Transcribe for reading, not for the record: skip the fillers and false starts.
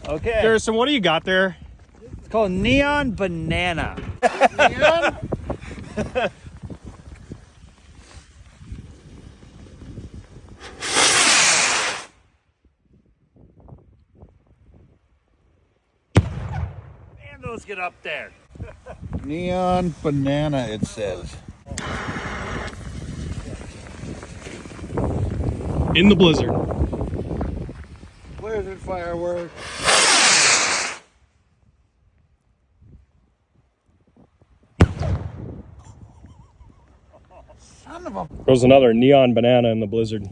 Okay. Harrison, what do you got there? It's called Neon Banana. Neon? Man, those get up there. Neon Banana, it says. In the blizzard. Blizzard fireworks. Son of a... There's another neon banana in the blizzard.